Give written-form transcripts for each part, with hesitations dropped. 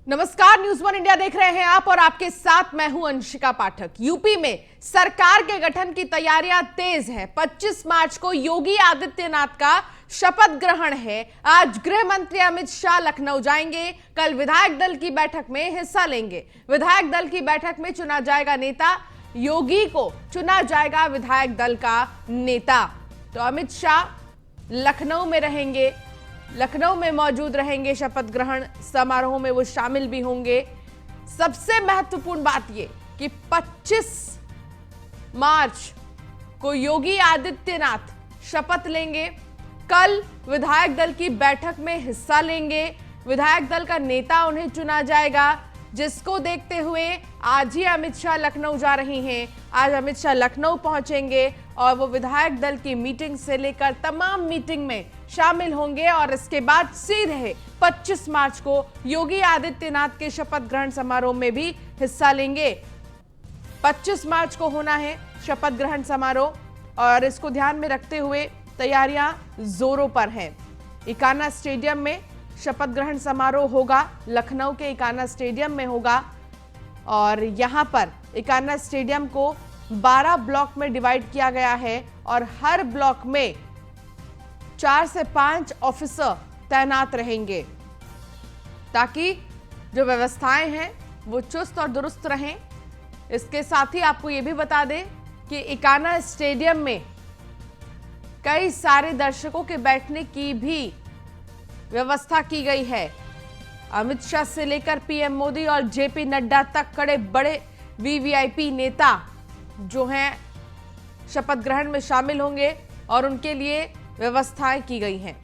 नमस्कार, news one India देख रहे हैं आप और आपके साथ मैं हूं अंशिका पाठक। यूपी में सरकार के गठन की तैयारियां तेज है। 25 मार्च को योगी आदित्यनाथ का शपथ ग्रहण है। आज गृह मंत्री अमित शाह लखनऊ जाएंगे। कल विधायक दल की बैठक में हिस्सा लेंगे। विधायक दल की बैठक में चुना जाएगा नेता। योगी को चुना जाएगा विधायक दल का नेता। तो अमित शाह लखनऊ में रहेंगे, लखनऊ में मौजूद रहेंगे। शपथ ग्रहण समारोह में वो शामिल भी होंगे। सबसे महत्वपूर्ण बात ये कि 25 मार्च को योगी आदित्यनाथ शपथ लेंगे। कल विधायक दल की बैठक में हिस्सा लेंगे। विधायक दल का नेता उन्हें चुना जाएगा, जिसको देखते हुए आज ही अमित शाह लखनऊ जा रही हैं। आज अमित शाह लखनऊ पहुंचेंगे और वो विधायक दल की मीटिंग से लेकर तमाम मीटिंग में शामिल होंगे और इसके बाद सीधे 25 मार्च को योगी आदित्यनाथ के शपथ ग्रहण समारोह में भी हिस्सा लेंगे। 25 मार्च को होना है शपथ ग्रहण समारोह और इसको ध्यान में रखते हुए तैयारियां जोरों पर हैं। इकाना स्टेडियम में शपथ ग्रहण समारोह होगा। लखनऊ के इकाना स्टेडियम में होगा और यहां पर इकाना स्टेडियम को 12 ब्लॉक में डिवाइड किया गया है और हर ब्लॉक में 4 से 5 ऑफिसर तैनात रहेंगे ताकि जो व्यवस्थाएं हैं वो चुस्त और दुरुस्त रहें। इसके साथ ही आपको ये भी बता दें कि इकाना स्टेडियम में कई सारे दर्शकों के बैठने की भी व्यवस्था की गई है। अमित शाह से लेकर पीएम मोदी और जेपी नड्डा तक कड़े बड़े वीवीआईपी नेता जो हैं शपथ ग्रहण में शामिल होंगे और उनके लिए व्यवस्थाएं की गई हैं।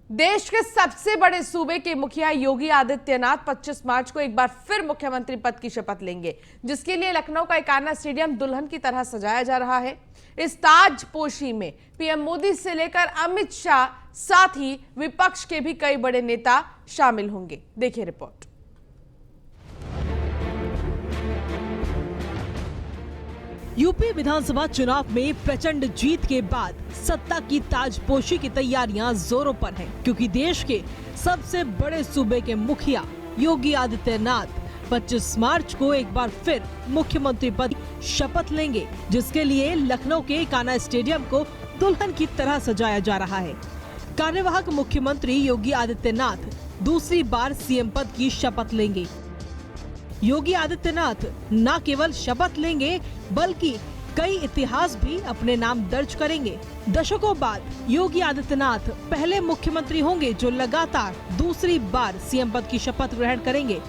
देश के सबसे बड़े सूबे के मुखिया योगी आदित्यनाथ 25 मार्च को एक बार फिर मुख्यमंत्री पद की शपथ लेंगे, जिसके लिए लखनऊ का इकाना स्टेडियम दुल्हन की तरह सजाया जा रहा है। इस ताजपोशी में पीएम मोदी से लेकर अमित शाह, साथ ही विपक्ष के भी कई बड़े नेता शामिल होंगे। देखिए रिपोर्ट। यूपी विधानसभा चुनाव में प्रचंड जीत के बाद सत्ता की ताजपोशी की तैयारियां जोरों पर हैं, क्योंकि देश के सबसे बड़े सूबे के मुखिया योगी आदित्यनाथ 25 मार्च को एक बार फिर मुख्यमंत्री पद की शपथ लेंगे, जिसके लिए लखनऊ के इकाना स्टेडियम को दुल्हन की तरह सजाया जा रहा है। कार्यवाहक मुख्यमंत्री योगी आदित्यनाथ दूसरी बार सीएम पद की शपथ लेंगे। योगी आदित्यनाथ न केवल शपथ लेंगे बल्कि कई इतिहास भी अपने नाम दर्ज करेंगे। दशकों बाद योगी आदित्यनाथ पहले मुख्यमंत्री होंगे जो लगातार दूसरी बार सीएम पद की शपथ ग्रहण करेंगे।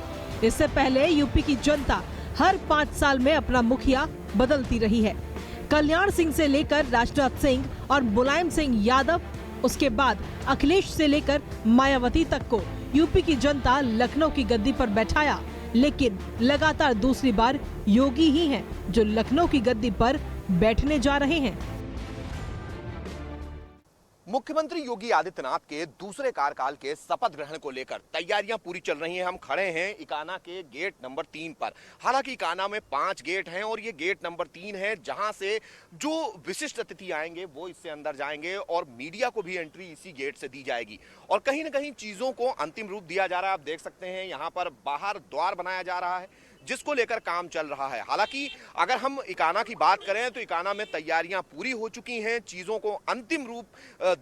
इससे पहले यूपी की जनता हर 5 साल में अपना मुखिया बदलती रही है। कल्याण सिंह से लेकर राजनाथ सिंह और मुलायम सिंह यादव, उसके बाद अखिलेश से लेकर मायावती तक को यूपी की जनता लखनऊ की गद्दी पर बैठाया, लेकिन लगातार दूसरी बार योगी ही हैं जो लखनऊ की गद्दी पर बैठने जा रहे हैं। मुख्यमंत्री योगी आदित्यनाथ के दूसरे कार्यकाल के शपथ ग्रहण को लेकर तैयारियां पूरी चल रही हैं। हम खड़े हैं इकाना के गेट नंबर 3 पर। हालांकि इकाना में 5 गेट हैं और ये गेट नंबर 3 है, जहां से जो विशिष्ट अतिथि आएंगे वो इससे अंदर जाएंगे और मीडिया को भी एंट्री इसी गेट से दी जाएगी। और कहीं ना कहीं चीजों को अंतिम रूप दिया जा रहा है। आप देख सकते हैं यहाँ पर बाहर द्वार बनाया जा रहा है, जिसको लेकर काम चल रहा है। हालांकि अगर हम इकाना की बात करें तो इकाना में तैयारियां पूरी हो चुकी हैं। चीजों को अंतिम रूप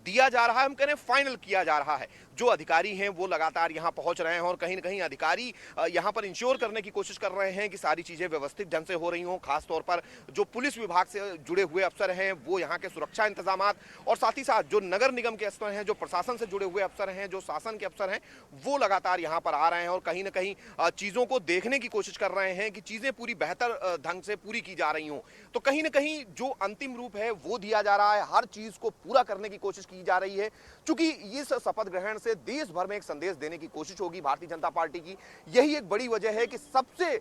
दिया जा रहा है, हम कह रहे हैं फाइनल किया जा रहा है। जो अधिकारी हैं वो लगातार यहां पहुंच रहे हैं और कहीं ना कहीं अधिकारी यहां पर इंश्योर करने की कोशिश कर रहे हैं कि सारी चीजें व्यवस्थित ढंग से हो रही हों। खासतौर पर जो पुलिस विभाग से जुड़े हुए अफसर हैं वो यहाँ के सुरक्षा इंतजाम और साथ ही साथ जो नगर निगम के अफसर हैं, जो प्रशासन से जुड़े हुए अफसर हैं, जो शासन के अफसर हैं, वो लगातार यहाँ पर आ रहे हैं और कहीं ना कहीं चीजों को देखने की कोशिश कर रहे हैं कि चीजें पूरी बेहतर ढंग से पूरी की जा रही हों। तो कहीं ना कहीं जो अंतिम रूप है वो दिया जा रहा है, हर चीज को पूरा करने की कोशिश की जा रही है। क्योंकि इस शपथ ग्रहण से देश भर में एक संदेश देने की कोशिश होगी भारतीय जनता पार्टी की। यही एक बड़ी वजह है कि सबसे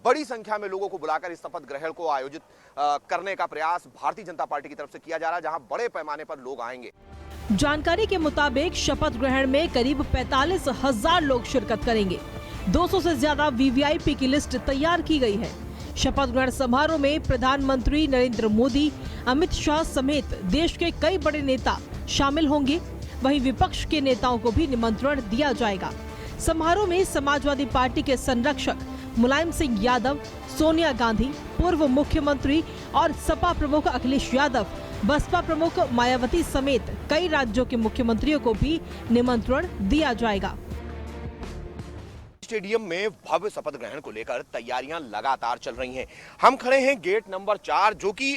बड़ी संख्या में लोगों को बुलाकर इस शपथ ग्रहण को आयोजित करने का प्रयास भारतीय जनता पार्टी की तरफ से किया जा रहा है, जहां बड़े पैमाने पर लोग आएंगे। जानकारी के मुताबिक शपथ ग्रहण में करीब 45,000 लोग शिरकत करेंगे। 200 से ज्यादा वीवीआईपी की लिस्ट तैयार की गई है। शपथ ग्रहण समारोह में प्रधानमंत्री नरेंद्र मोदी, अमित शाह समेत देश के कई बड़े नेता शामिल होंगे। वहीं विपक्ष के नेताओं को भी निमंत्रण दिया जाएगा। समारोह में समाजवादी पार्टी के संरक्षक मुलायम सिंह यादव, सोनिया गांधी, पूर्व मुख्यमंत्री और सपा प्रमुख अखिलेश यादव, बसपा प्रमुख मायावती समेत कई राज्यों के मुख्यमंत्रियों को भी निमंत्रण दिया जाएगा। स्टेडियम में भव्य शपथ ग्रहण को लेकर तैयारियां लगातार चल रही हैं। हम खड़े हैं गेट नंबर 4, जो कि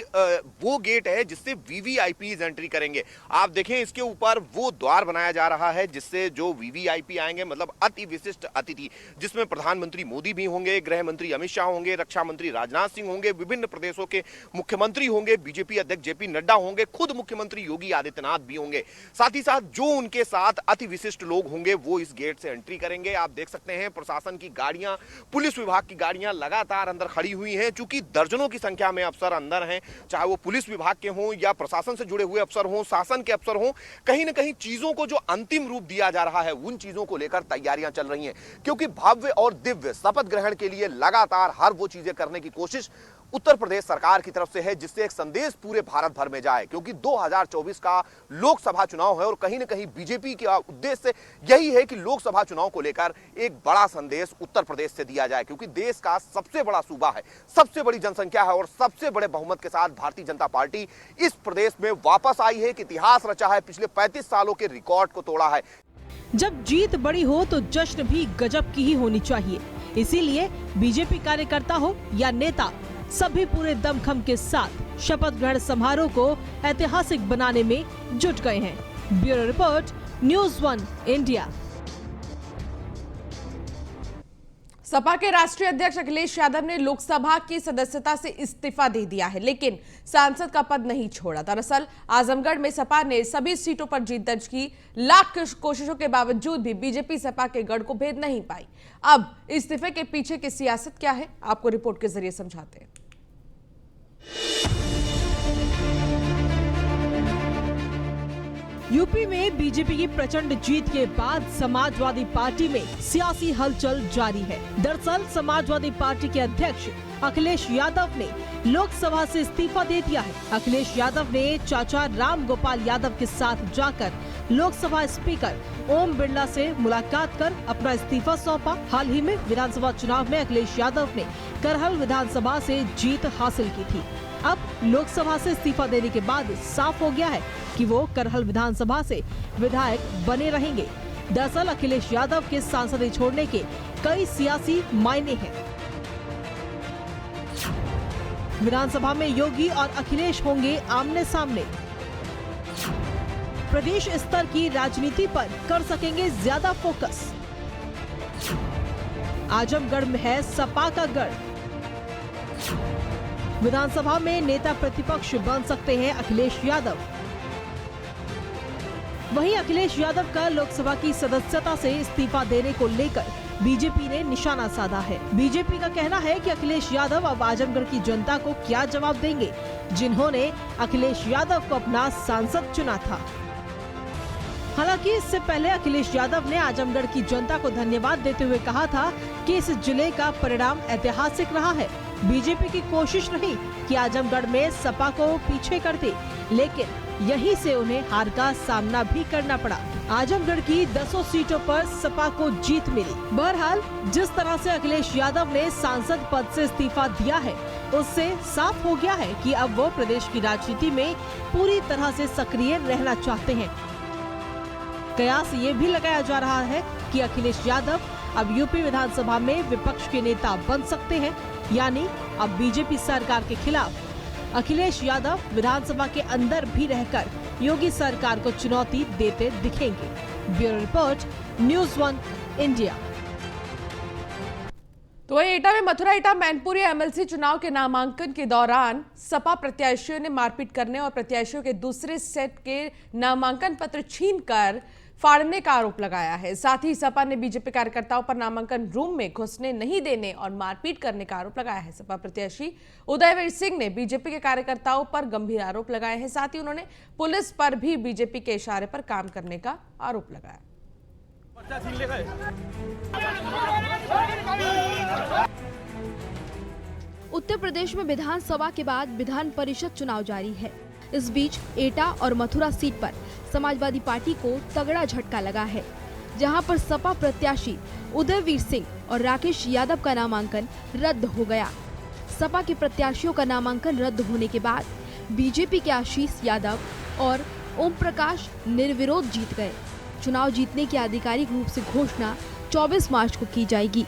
वो गेट है जिससे वीवीआईपीज एंट्री करेंगे। आप देखें, इसके ऊपर वो द्वार बनाया जा रहा है जिससे जो वीवीआईपी आएंगे, मतलब अति विशिष्ट अतिथि, जिसमें प्रधानमंत्री मोदी भी होंगे, गृह मंत्री अमित शाह होंगे, रक्षा मंत्री राजनाथ सिंह होंगे, विभिन्न प्रदेशों के मुख्यमंत्री होंगे, बीजेपी अध्यक्ष जेपी नड्डा होंगे, खुद मुख्यमंत्री योगी आदित्यनाथ भी होंगे। साथ ही साथ जो उनके साथ अति विशिष्ट लोग होंगे वो इस गेट से एंट्री करेंगे। आप देख सकते हैं प्रशासन की गाड़ियां, पुलिस विभाग की गाड़ियां लगातार अंदर खड़ी हुई हैं। चूंकि दर्जनों की संख्या में अफसर अंदर हैं, चाहे वो पुलिस विभाग के हों या प्रशासन से जुड़े हुए अफसर हों, शासन के अफसर हों, कहीं ना कहीं चीजों को जो अंतिम रूप दिया जा रहा है उन चीजों को लेकर तैयारियां चल रही हैं। क्योंकि भव्य और दिव्य शपथ ग्रहण के लिए लगातार हर वो चीजें करने की कोशिश उत्तर प्रदेश सरकार की तरफ से है जिससे एक संदेश पूरे भारत भर में जाए। क्योंकि 2024 का लोकसभा चुनाव है और कहीं ना कहीं बीजेपी का उद्देश्य यही है कि लोकसभा चुनाव को लेकर एक बड़ा संदेश उत्तर प्रदेश से दिया जाए। क्योंकि देश का सबसे बड़ा सूबा है, सबसे बड़ी जनसंख्या है और सबसे बड़े बहुमत के साथ भारतीय जनता पार्टी इस प्रदेश में वापस आई है, कि इतिहास रचा है, पिछले 35 सालों के रिकॉर्ड को तोड़ा है। जब जीत बड़ी हो तो जश्न भी गजब की ही होनी चाहिए। इसीलिए बीजेपी कार्यकर्ता हो या नेता, सभी पूरे दमखम के साथ शपथ ग्रहण समारोह को ऐतिहासिक बनाने में जुट गए हैं। Bureau report, news 1 India. Sapa के राष्ट्रीय अध्यक्ष अखिलेश यादव ने लोकसभा की सदस्यता से इस्तीफा दे दिया है, लेकिन सांसद का पद नहीं छोड़ा। दरअसल आजमगढ़ में सपा ने सभी सीटों पर जीत दर्ज की। लाख कोशिशों के बावजूद भी बीजेपी सपा के गढ़ को भेद नहीं पाई। अब इस्तीफे के पीछे की सियासत क्या है, आपको रिपोर्ट के जरिए समझाते हैं। यूपी में बीजेपी की प्रचंड जीत के बाद समाजवादी पार्टी में सियासी हलचल जारी है। दरअसल समाजवादी पार्टी के अध्यक्ष अखिलेश यादव ने लोकसभा से इस्तीफा दे दिया है। अखिलेश यादव ने चाचा राम गोपाल यादव के साथ जाकर लोकसभा स्पीकर ओम बिरला से मुलाकात कर अपना इस्तीफा सौंपा। हाल ही में विधानसभा चुनाव में अखिलेश यादव ने करहल विधानसभा से जीत हासिल की थी। अब लोकसभा से इस्तीफा देने के बाद साफ हो गया है कि वो करहल विधानसभा से विधायक बने रहेंगे। दरअसल अखिलेश यादव के सांसद छोड़ने के कई सियासी मायने हैं। विधानसभा में योगी और अखिलेश होंगे आमने सामने। प्रदेश स्तर की राजनीति पर कर सकेंगे ज्यादा फोकस। आजमगढ़ में है सपा का गढ़। विधानसभा में नेता प्रतिपक्ष बन सकते हैं अखिलेश यादव। वहीं अखिलेश यादव का लोकसभा की सदस्यता से इस्तीफा देने को लेकर बीजेपी ने निशाना साधा है। बीजेपी का कहना है कि अखिलेश यादव अब आजमगढ़ की जनता को क्या जवाब देंगे, जिन्होंने अखिलेश यादव को अपना सांसद चुना था। हालांकि इससे पहले अखिलेश यादव ने आजमगढ़ की जनता को धन्यवाद देते हुए कहा था कि इस जिले का परिणाम ऐतिहासिक रहा है। बीजेपी की कोशिश रही कि आजमगढ़ में सपा को पीछे कर दे, लेकिन यहीं से उन्हें हार का सामना भी करना पड़ा। आजमगढ़ की 10 सीटों पर सपा को जीत मिली। बहरहाल जिस तरह से अखिलेश यादव ने सांसद पद से इस्तीफा दिया है, उससे साफ हो गया है कि अब वो प्रदेश की राजनीति में पूरी तरह से सक्रिय रहना चाहते हैं। कयास ये भी लगाया जा रहा है कि अखिलेश यादव अब यूपी विधानसभा में विपक्ष के नेता बन सकते हैं, यानी अब बीजेपी सरकार के खिलाफ अखिलेश यादव विधानसभा के अंदर भी रहकर योगी सरकार को चुनौती देते दिखेंगे। Bureau report, news 1 India. तो वहीं एटा में मथुरा एटा मैनपुरी एमएलसी चुनाव के नामांकन के दौरान सपा प्रत्याशियों ने मारपीट करने और प्रत्याशियों के दूसरे सेट के नामांकन पत्र छीनकर फाड़ने का आरोप लगाया है। साथ ही सपा ने बीजेपी कार्यकर्ताओं पर नामांकन रूम में घुसने नहीं देने और मारपीट करने का आरोप लगाया है। सपा प्रत्याशी उदयवीर सिंह ने बीजेपी के कार्यकर्ताओं पर गंभीर आरोप लगाए हैं। साथ ही उन्होंने पुलिस पर भी बीजेपी के इशारे पर काम करने का आरोप लगाया। उत्तर प्रदेश में विधानसभा के बाद विधान परिषद चुनाव जारी है। इस बीच एटा और मथुरा सीट पर समाजवादी पार्टी को तगड़ा झटका लगा है, जहां पर सपा प्रत्याशी उदयवीर सिंह और राकेश यादव का नामांकन रद्द हो गया। सपा के प्रत्याशियों का नामांकन रद्द होने के बाद बीजेपी के आशीष यादव और ओम प्रकाश निर्विरोध जीत गए। चुनाव जीतने की आधिकारिक रूप से घोषणा 24 मार्च को की जाएगी।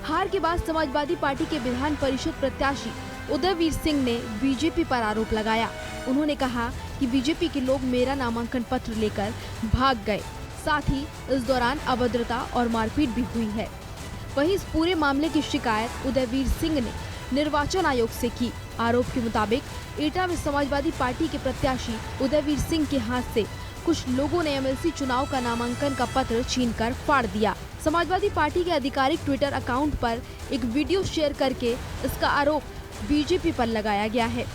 हार के बाद समाजवादी पार्टी के विधान परिषद प्रत्याशी उदयवीर सिंह ने बीजेपी पर आरोप लगाया। उन्होंने कहा कि बीजेपी के लोग मेरा नामांकन पत्र लेकर भाग गए, साथ ही इस दौरान अभद्रता और मारपीट भी हुई है। वहीं इस पूरे मामले की शिकायत उदयवीर सिंह ने निर्वाचन आयोग से की। आरोप के मुताबिक एटा में समाजवादी पार्टी के प्रत्याशी उदयवीर सिंह के हाथ से कुछ लोगों ने एमएलसी चुनाव का नामांकन का पत्र छीनकर फाड़ दिया। समाजवादी पार्टी के आधिकारिक ट्विटर अकाउंट पर एक वीडियो शेयर करके इसका आरोप बीजेपी पर लगाया गया है।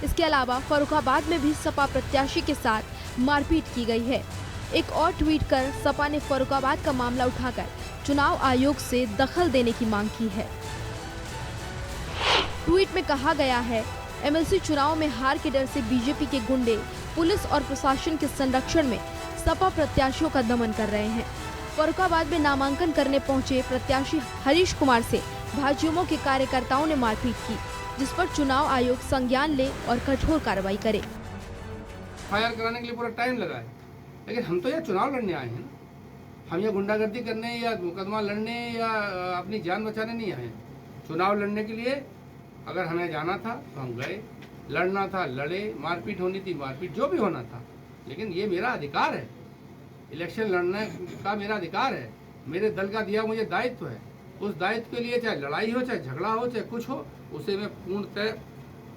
इसके अलावा फर्रुखाबाद में भी सपा प्रत्याशी के साथ मारपीट की गई है। एक और ट्वीट कर सपा ने फर्रुखाबाद का मामला उठाकर चुनाव आयोग से दखल देने की मांग की है। ट्वीट में कहा गया है, एमएलसी चुनाव में हार के डर से बीजेपी के गुंडे पुलिस और प्रशासन के संरक्षण में सपा प्रत्याशियों का दमन कर रहे हैं। फर्रुखाबाद में नामांकन करने पहुंचे प्रत्याशी हरीश कुमार से भाजयुमो के कार्यकर्ताओं ने मारपीट की, जिस पर चुनाव आयोग संज्ञान ले और कठोर कार्रवाई करे। फायर कराने के लिए पूरा टाइम लगा है, लेकिन हम तो यहाँ चुनाव लड़ने आए हैं। हम यहाँ गुंडागर्दी करने या मुकदमा लड़ने या अपनी जान बचाने नहीं आए हैं। चुनाव लड़ने के लिए अगर हमें जाना था तो हम गए, लड़ना था लड़े, मारपीट होनी थी मारपीट, जो भी होना था। लेकिन ये मेरा अधिकार है, इलेक्शन लड़ने का मेरा अधिकार है, मेरे दल का दिया मुझे दायित्व है। उस दायित्व के लिए चाहे लड़ाई हो, चाहे झगड़ा हो, चाहे कुछ हो, उसे मैं पूर्णतः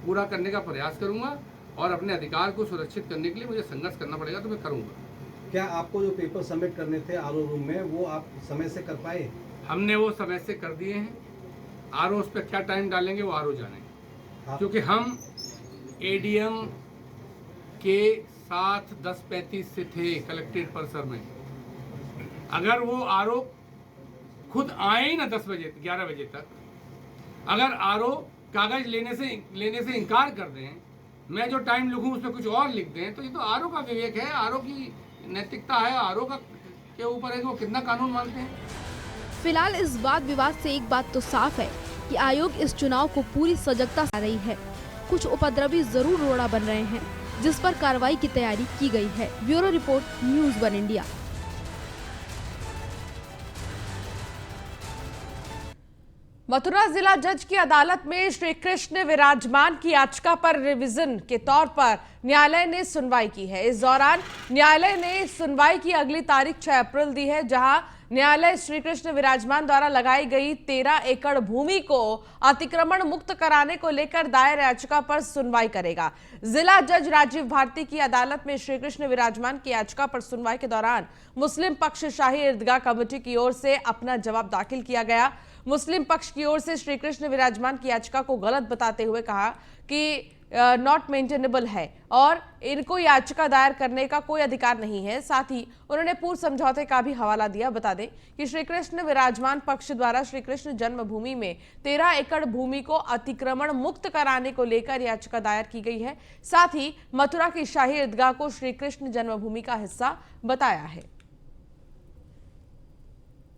पूरा करने का प्रयास करूंगा और अपने अधिकार को सुरक्षित करने के लिए मुझे संघर्ष करना पड़ेगा तो मैं करूंगा। क्या आपको जो पेपर सबमिट करने थे आरओ रूम में, वो आप समय से कर पाए? हमने वो समय से कर दिए हैं। आरओ उस पर क्या टाइम डालेंगे वो आरओ जाने, क्योंकि हम एडीएम के साथ 10:35 से थे कलेक्ट्रेट परिसर में। अगर वो आरओ खुद आए ना 10 बजे 11 बजे तक, अगर आरओ कागज लेने से इनकार कर दें, मैं जो टाइम लिखूं उसमें कुछ और लिख दें, तो ये तो आरओ का विवेक है, आरओ की नैतिकता है, आरओ का के ऊपर है कि वो कितना कानून मानते हैं। फिलहाल इस वाद विवाद से एक बात तो साफ है कि आयोग इस चुनाव को पूरी सजगता से रही है। कुछ उपद्रवी जरूर रोड़ा बन रहे हैं, जिस पर कार्रवाई की तैयारी की गई है। Bureau report, news 1 India. Mathura जिला जज की अदालत में श्री कृष्ण विराजमान की याचिका पर रिवीजन के तौर पर न्यायालय ने सुनवाई की है। इस दौरान न्यायालय ने सुनवाई की अगली तारीख 6 अप्रैल दी है, जहां न्यायालय श्री कृष्ण विराजमान द्वारा लगाई गई 13 एकड़ भूमि को अतिक्रमण मुक्त कराने को लेकर दायर याचिका पर सुनवाई करेगा। जिला जज राजीव भारती की अदालत में श्री कृष्ण विराजमान की याचिका पर सुनवाई के दौरान मुस्लिम पक्ष शाही ईदगाह कमेटी की ओर से अपना जवाब दाखिल किया गया। मुस्लिम पक्ष की ओर से श्री कृष्ण विराजमान की याचिका को गलत बताते हुए कहा कि नॉट मेंटेनेबल है और इनको याचिका दायर करने का कोई अधिकार नहीं है। साथ ही उन्होंने पूर्व समझौते का भी हवाला दिया। बता दें कि श्री कृष्ण विराजमान पक्ष द्वारा श्री कृष्ण जन्मभूमि में 13 एकड़ भूमि को अतिक्रमण मुक्त कराने को लेकर याचिका दायर की गई है। साथ ही मथुरा की शाही ईदगाह को श्री कृष्ण जन्मभूमि का हिस्सा बताया है।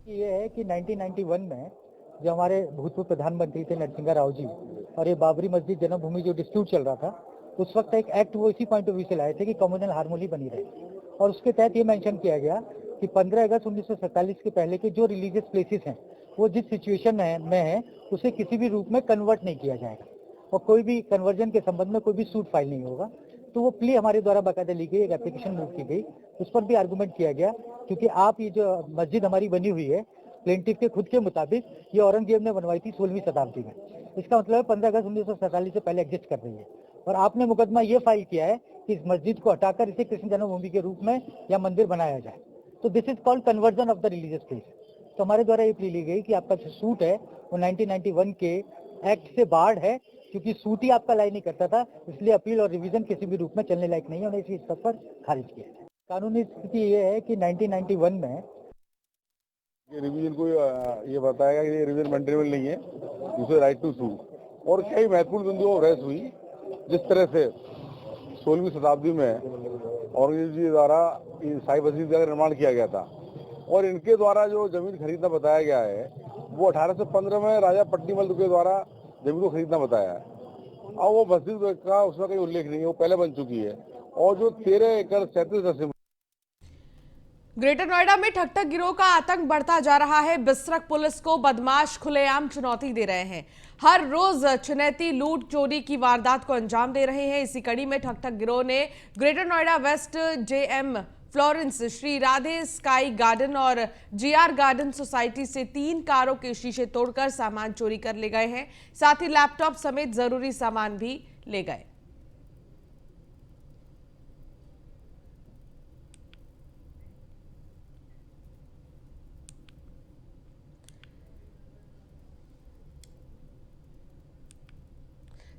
ये है कि 1991 में जो हमारे भूतपूर्व प्रधानमंत्री थे नरसिंह राव जी, और ये बाबरी मस्जिद जन्मभूमि जो डिस्प्यूट चल रहा था, उस वक्त एक एक्ट वो इसी पॉइंट ऑफ व्यू से लाए थे कि कम्युनल हार्मोनी बनी रहे, और उसके तहत ये मेंशन किया गया कि 15 अगस्त 1947 के पहले के जो रिलीजियस प्लेसेस हैं वो जिस सिचुएशन में है उसे किसी भी रूप में कन्वर्ट नहीं किया जाएगा और कोई भी कन्वर्जन के संबंध में कोई भी सूट फाइल नहीं होगा। तो वो प्ली हमारे द्वारा बाकायदा ली गई, एक एप्लीकेशन मूव की गई, उस पर भी आर्गूमेंट किया गया क्योंकि आप ये जो मस्जिद हमारी बनी हुई है प्लेंटिफ के खुद के मुताबिक ये औरंगजेब ने बनवाई थी 16वीं शताब्दी में। इसका मतलब 15 अगस्त 1947 से पहले एग्जिस्ट कर रही है, और आपने मुकदमा ये फाइल किया है कि इस मस्जिद को हटाकर इसे कृष्ण जन्मभूमि के रूप में या मंदिर बनाया जाए। तो this is called conversion of the religious place. तो हमारे द्वारा ये प्ली ली गई कि आपका जो सूट है वो 1991 के एक्ट से बार्ड है, क्योंकि सूट ही आपका लाई नहीं करता था, इसलिए अपील और रिवीजन किसी भी रूप में चलने लायक नहीं है, उन्हें इसी स्तर पर खारिज किया। कानूनी स्थिति ये है कि 1991 में रिवीजन को ये बताएगा कि ये रिवीजन मेंटेनेबल नहीं है, दूसरे राइट टू सू, और कई महत्वपूर्ण बिंदुओं पर बहस हुई। जिस तरह से 16वीं शताब्दी में औरंगजेब जी द्वारा शाही मस्जिद का निर्माण किया गया था और इनके द्वारा जो जमीन खरीदना बताया गया है वो 1815 में राजा पट्टीमल के द्वारा जमीन को खरीदना बताया है। और वो मस्जिद का उसमें कोई उल्लेख नहीं है, वो पहले बन चुकी है और जो 13 एकड़ 37 ग्रेटर नोएडा में ठग गिरोह का आतंक बढ़ता जा रहा है। बिसरख पुलिस को बदमाश खुलेआम चुनौती दे रहे हैं। हर रोज चुनैती लूट चोरी की वारदात को अंजाम दे रहे हैं। इसी कड़ी में ठग गिरोह ने Greater Noida West JM Florence, Shri Radhe Sky Garden और जीआर गार्डन सोसाइटी से 3 कारों के शीशे तोड़कर सामान चोरी कर ले गए हैं। साथ ही लैपटॉप समेत जरूरी सामान भी ले गए।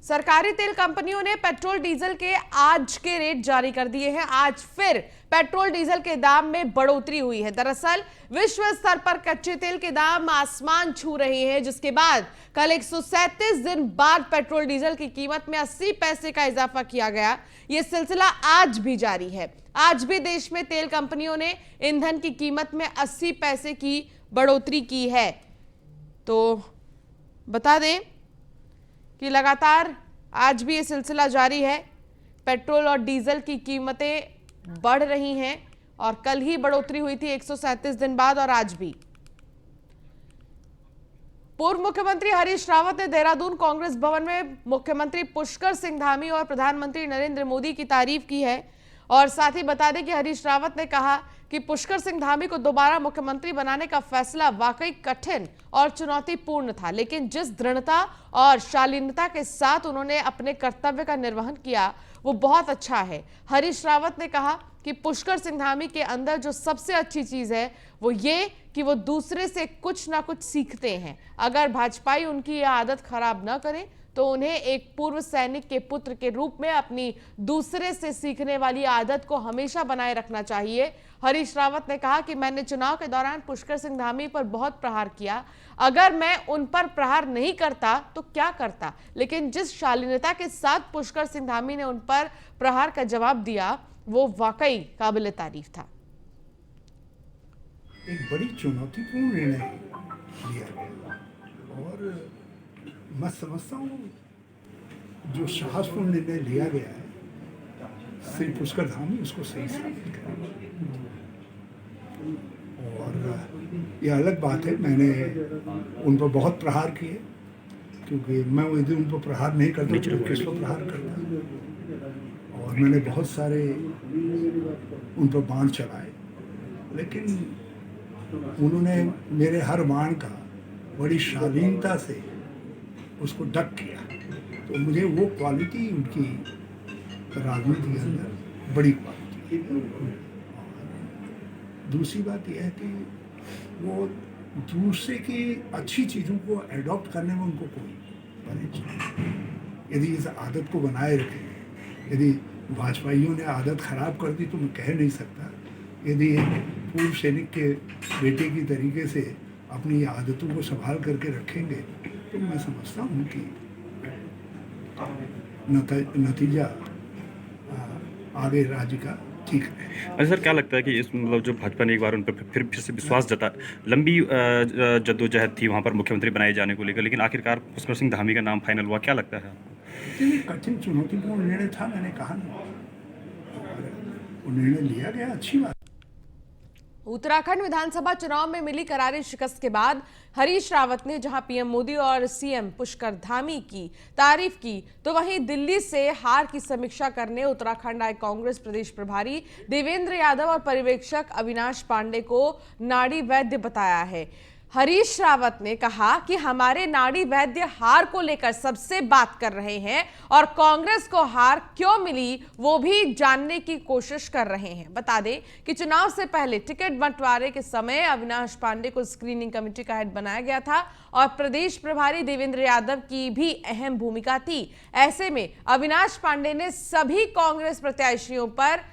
सरकारी तेल कंपनियों ने पेट्रोल डीजल के आज के रेट जारी कर दिए हैं। आज फिर पेट्रोल डीजल के दाम में बढ़ोतरी हुई है। दरअसल विश्व स्तर पर कच्चे तेल के दाम आसमान छू रहे हैं, जिसके बाद कल 137 दिन बाद पेट्रोल डीजल की कीमत में 80 पैसे का इजाफा किया गया। यह सिलसिला आज भी जारी है। आज भी देश में तेल कंपनियों ने ईंधन की कीमत में 80 पैसे की बढ़ोतरी की है। तो बता दें कि लगातार आज भी ये सिलसिला जारी है। पेट्रोल और डीजल की कीमतें बढ़ रही हैं और कल ही बढ़ोतरी हुई थी 137 दिन बाद और आज भी। पूर्व मुख्यमंत्री हरीश रावत ने देहरादून कांग्रेस भवन में मुख्यमंत्री पुष्कर सिंह धामी और प्रधानमंत्री नरेंद्र मोदी की तारीफ की है। और साथ ही बता दें कि हरीश रावत ने कहा कि पुष्कर सिंह धामी को दोबारा मुख्यमंत्री बनाने का फैसला वाकई कठिन और चुनौतीपूर्ण था, लेकिन जिस दृढ़ता और शालीनता के साथ उन्होंने अपने कर्तव्य का निर्वहन किया वो बहुत अच्छा है। हरीश रावत ने कहा कि पुष्कर सिंह धामी के अंदर जो सबसे अच्छी चीज है वो ये कि वो दूसरे से कुछ ना कुछ सीखते हैं। अगर भाजपाई उनकी यह आदत खराब न करें तो उन्हें एक पूर्व सैनिक के पुत्र के रूप में अपनी दूसरे से सीखने वाली आदत को हमेशा बनाए रखना चाहिए। हरीश रावत ने कहा कि मैंने चुनाव के दौरान पुष्कर सिंह धामी पर बहुत प्रहार किया। अगर मैं उन पर प्रहार नहीं करता तो क्या करता, लेकिन जिस शालीनता के साथ पुष्कर सिंह धामी ने उन पर प्रहार का जवाब दिया वो वाकई काबिल तारीफ था। एक बड़ी चुनौतीपूर्ण निर्णय लिया गया और मैं समझता हूँ जो साहसपूर्ण निर्णय लिया गया है श्री पुष्कर धामी उसको सही साबित करेगा। और यह अलग बात है, मैंने उन पर बहुत प्रहार किए क्योंकि मैं यदि उन पर प्रहार नहीं करता तो किस पर प्रहार करता। और मैंने बहुत सारे उन पर बाण चलाए, लेकिन उन्होंने मेरे हर बाण का बड़ी शालीनता से उसको डक किया। तो मुझे वो क्वालिटी उनकी राजनीति के अंदर बड़ी क्वालिटी है। दूसरी बात यह है कि वो दूसरे की अच्छी चीज़ों को एडॉप्ट करने में उनको कोई परहेज नहीं। यदि इस आदत को बनाए रखें, यदि भाजपाइयों ने आदत खराब कर दी तो मैं कह नहीं सकता। यदि एक पूर्व सैनिक के बेटे की तरीके से अपनी आदतों को संभाल करके रखेंगे तो मैं समझता हूँ कि नतीजा आगे राज्य का ठीक है। अरे सर, क्या लगता है कि इस मतलब जो भाजपा ने एक बार उन पर फिर से विश्वास जता, लंबी जद्दोजहद थी वहाँ पर मुख्यमंत्री बनाए जाने को लेकर, लेकिन आखिरकार पुष्कर सिंह धामी का नाम फाइनल हुआ, क्या लगता है आपको? ये कठिन चुनौतीपूर्ण निर्णय था, मैंने कहा ना, वो निर्णय लिया गया, अच्छी बात। उत्तराखंड विधानसभा चुनाव में मिली करारी शिकस्त के बाद हरीश रावत ने जहां पीएम मोदी और सीएम पुष्कर धामी की तारीफ की, तो वहीं दिल्ली से हार की समीक्षा करने उत्तराखंड आए कांग्रेस प्रदेश प्रभारी देवेंद्र यादव और पर्यवेक्षक अविनाश पांडे को नाड़ी वैद्य बताया है। हरीश रावत ने कहा कि हमारे नाड़ी वैद्य हार को लेकर सबसे बात कर रहे हैं और कांग्रेस को हार क्यों मिली वो भी जानने की कोशिश कर रहे हैं। बता दें कि चुनाव से पहले टिकट बंटवारे के समय अविनाश पांडे को स्क्रीनिंग कमेटी का हेड बनाया गया था और प्रदेश प्रभारी देवेंद्र यादव की भी अहम भूमिका थी। ऐसे में अविनाश पांडे ने सभी कांग्रेस प्रत्याशियों पर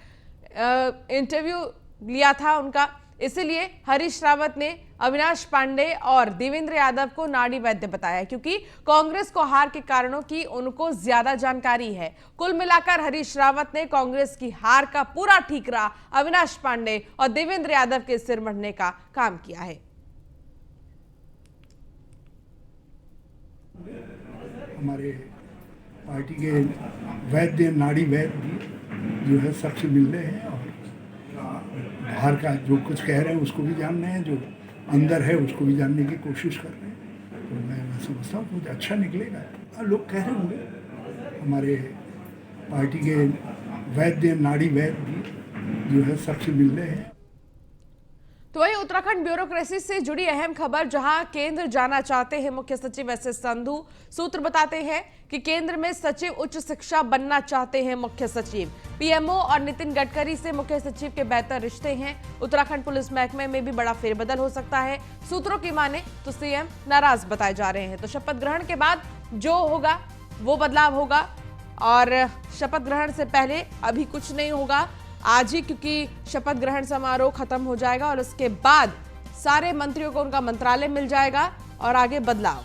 इंटरव्यू लिया था उनका। इसीलिए हरीश रावत ने अविनाश पांडे और देवेंद्र यादव को नाड़ी वैद्य बताया, क्योंकि कांग्रेस को हार के कारणों की उनको ज्यादा जानकारी है। कुल मिलाकर हरीश रावत ने कांग्रेस की हार का पूरा ठीकरा अविनाश पांडे और देवेंद्र यादव के सिर मढ़ने का काम किया है। हमारे पार्टी के वैद्य, नाड़ी वैद्य भी जो है सबसे मिल रहे हैं और बाहर का जो कुछ कह रहे हैं उसको भी जान रहे हैं, जो अंदर है उसको भी जानने की कोशिश कर रहे हैं। तो मैं समझता हूँ कुछ अच्छा निकलेगा। लोग कह रहे होंगे, हमारे पार्टी के वैद्य, नाड़ी वैद्य भी जो है सबसे मिल रहे हैं। तो वही उत्तराखंड ब्यूरोक्रेसी से जुड़ी अहम खबर, जहां केंद्र जाना चाहते हैं मुख्य सचिव एस एस संधू। सूत्र बताते हैं कि केंद्र में सचिव उच्च शिक्षा बनना चाहते हैं मुख्य सचिव। पीएमओ और नितिन गडकरी से मुख्य सचिव के बेहतर रिश्ते हैं। उत्तराखंड पुलिस महकमे में भी बड़ा फेरबदल हो सकता है। सूत्रों की माने तो सीएम नाराज बताए जा रहे हैं। तो शपथ ग्रहण के बाद जो होगा वो बदलाव होगा, और शपथ ग्रहण से पहले अभी कुछ नहीं होगा आज ही, क्योंकि शपथ ग्रहण समारोह खत्म हो जाएगा और उसके बाद सारे मंत्रियों को उनका मंत्रालय मिल जाएगा और आगे बदलाव।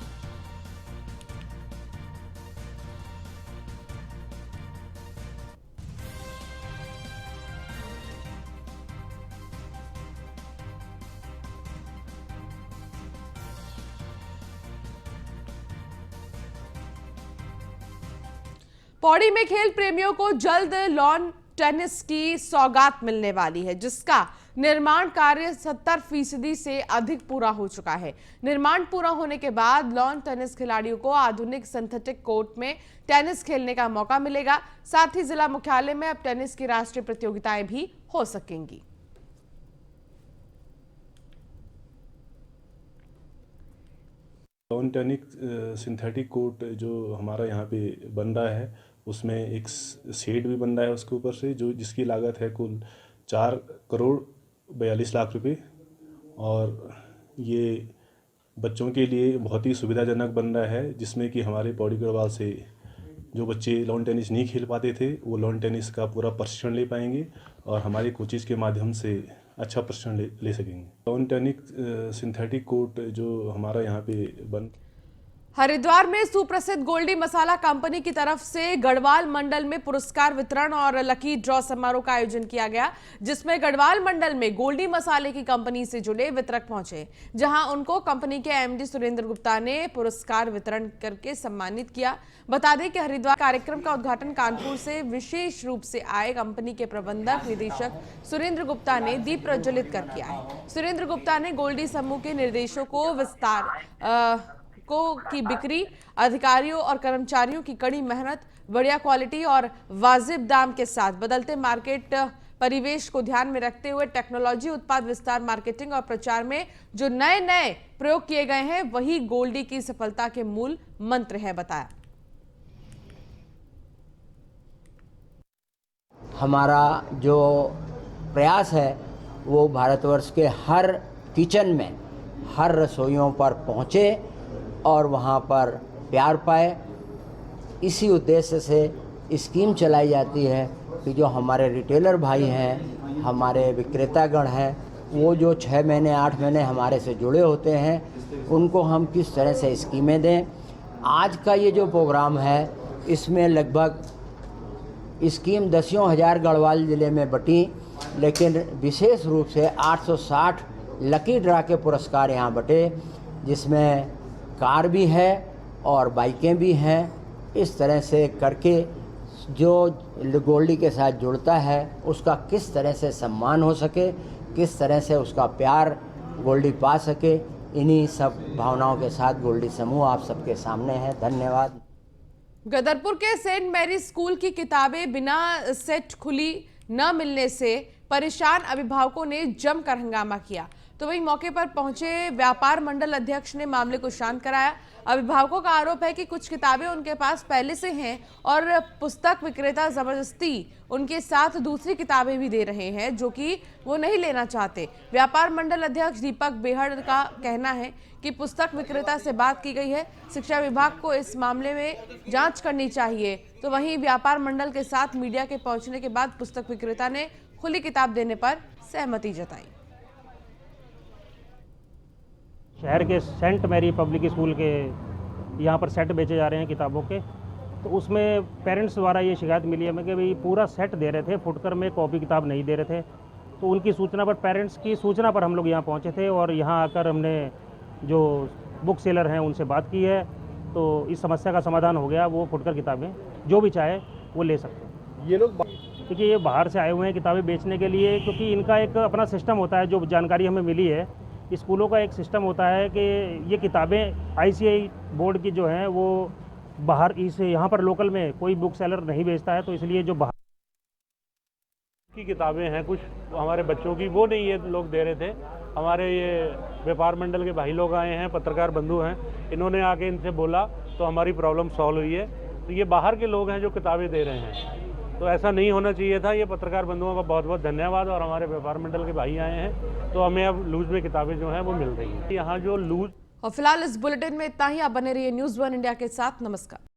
पौड़ी में खेल प्रेमियों को जल्द लॉन टेनिस की सौगात मिलने वाली है, जिसका निर्माण कार्य 70% से अधिक पूरा हो चुका है। निर्माण पूरा होने के बाद लॉन टेनिस खिलाड़ियों को आधुनिक सिंथेटिक कोर्ट में टेनिस खेलने का मौका मिलेगा। साथ ही जिला मुख्यालय में अब टेनिस की राष्ट्रीय प्रतियोगिताएं भी हो सकेंगी। लॉन टेनिस सिंथेटिक कोर्ट जो हमारा यहाँ पे बन रहा है, उसमें एक शेड भी बन रहा है उसके ऊपर से, जो जिसकी लागत है कुल 4,42,00,000 रुपये। और ये बच्चों के लिए बहुत ही सुविधाजनक बन रहा है, जिसमें कि हमारे पौड़ी गढ़वाल से जो बच्चे लॉन टेनिस नहीं खेल पाते थे वो लॉन टेनिस का पूरा प्रशिक्षण ले पाएंगे और हमारे कोचेज़ के माध्यम से अच्छा प्रशिक्षण ले सकेंगे। लॉन टेनिस सिंथेटिक कोर्ट जो हमारा यहाँ पे बन हरिद्वार में सुप्रसिद्ध गोल्डी मसाला कंपनी की तरफ से गढ़वाल मंडल में पुरस्कार वितरण और लकी ड्रॉ समारोह का आयोजन किया गया, जिसमें गढ़वाल मंडल में गोल्डी मसाले की कंपनी से जुड़े वितरक पहुंचे, जहां उनको कंपनी के एमडी सुरेंद्र गुप्ता ने पुरस्कार वितरण करके सम्मानित किया। बता दें कि हरिद्वार कार्यक्रम का उद्घाटन कानपुर से विशेष रूप से आए कंपनी के प्रबंधक निदेशक सुरेंद्र गुप्ता ने दीप प्रज्वलित कर किया है। सुरेंद्र गुप्ता ने गोल्डी समूह के निर्देशों को विस्तार की बिक्री, अधिकारियों और कर्मचारियों की कड़ी मेहनत, बढ़िया क्वालिटी और वाजिब दाम के साथ बदलते मार्केट परिवेश को ध्यान में रखते हुए टेक्नोलॉजी, उत्पाद विस्तार, मार्केटिंग और प्रचार में जो नए नए प्रयोग किए गए हैं वही गोल्डी की सफलता के मूल मंत्र है, बताया। हमारा जो प्रयास है वो भारतवर्ष के हर किचन में, हर रसोइयों पर पहुँचे और वहाँ पर प्यार पाए। इसी उद्देश्य से स्कीम चलाई जाती है कि जो हमारे रिटेलर भाई हैं, हमारे विक्रेतागण हैं, वो जो 6 महीने 8 महीने हमारे से जुड़े होते हैं, उनको हम किस तरह से स्कीमें दें। आज का ये जो प्रोग्राम है इसमें लगभग स्कीम 10,000 गढ़वाल ज़िले में बटी, लेकिन विशेष रूप से 860 लकी ड्रा के पुरस्कार यहाँ बटे, जिसमें कार भी है और बाइकें भी हैं। इस तरह से करके जो गोल्डी के साथ जुड़ता है उसका किस तरह से सम्मान हो सके, किस तरह से उसका प्यार गोल्डी पा सके, इन्हीं सब भावनाओं के साथ गोल्डी समूह आप सबके सामने है। धन्यवाद। गदरपुर के सेंट मैरी स्कूल की किताबें बिना सेट खुली न मिलने से परेशान अभिभावकों ने जमकर हंगामा किया। तो वही मौके पर पहुंचे व्यापार मंडल अध्यक्ष ने मामले को शांत कराया। अभिभावकों का आरोप है कि कुछ किताबें उनके पास पहले से हैं और पुस्तक विक्रेता जबरदस्ती उनके साथ दूसरी किताबें भी दे रहे हैं जो कि वो नहीं लेना चाहते। व्यापार मंडल अध्यक्ष दीपक बेहड़ का कहना है कि पुस्तक विक्रेता से बात की गई है, शिक्षा विभाग को इस मामले में जांच करनी चाहिए। तो वहीं व्यापार मंडल के साथ मीडिया के पहुंचने के बाद पुस्तक विक्रेता ने खुली किताब देने पर सहमति जताई। शहर के सेंट मैरी पब्लिक स्कूल के यहाँ पर सेट बेचे जा रहे हैं किताबों के, तो उसमें पेरेंट्स द्वारा ये शिकायत मिली है कि भाई पूरा सेट दे रहे थे, फुटकर में कॉपी किताब नहीं दे रहे थे। तो उनकी सूचना पर, पेरेंट्स की सूचना पर हम लोग यहाँ पहुँचे थे और यहाँ आकर हमने जो बुक सेलर हैं उनसे बात की है, तो इस समस्या का समाधान हो गया। वो फुटकर किताबें जो भी चाहे वो ले सकते हैं। ये लोग क्योंकि ये बाहर से आए हुए हैं किताबें बेचने के लिए, क्योंकि इनका एक अपना सिस्टम होता है। जो जानकारी हमें मिली है, स्कूलों का एक सिस्टम होता है कि ये किताबें ICI बोर्ड की जो हैं वो बाहर इस यहाँ पर लोकल में कोई बुक सेलर नहीं बेचता है, तो इसलिए जो बाहर की किताबें हैं कुछ हमारे बच्चों की, वो नहीं ये लोग दे रहे थे। हमारे ये व्यापार मंडल के भाई लोग आए हैं, पत्रकार बंधु हैं, इन्होंने आके इनसे बोला तो हमारी प्रॉब्लम सॉल्व हुई है। तो ये बाहर के लोग हैं जो किताबें दे रहे हैं, तो ऐसा नहीं होना चाहिए था। ये पत्रकार बंधुओं का बहुत बहुत धन्यवाद। और हमारे व्यापार मंडल के भाई आए हैं, तो हमें अब लूज में किताबें जो हैं वो मिल रही हैं। यहाँ जो लूज। और फिलहाल इस बुलेटिन में इतना ही। आप बने रहिए न्यूज़ 1 इंडिया के साथ। नमस्कार।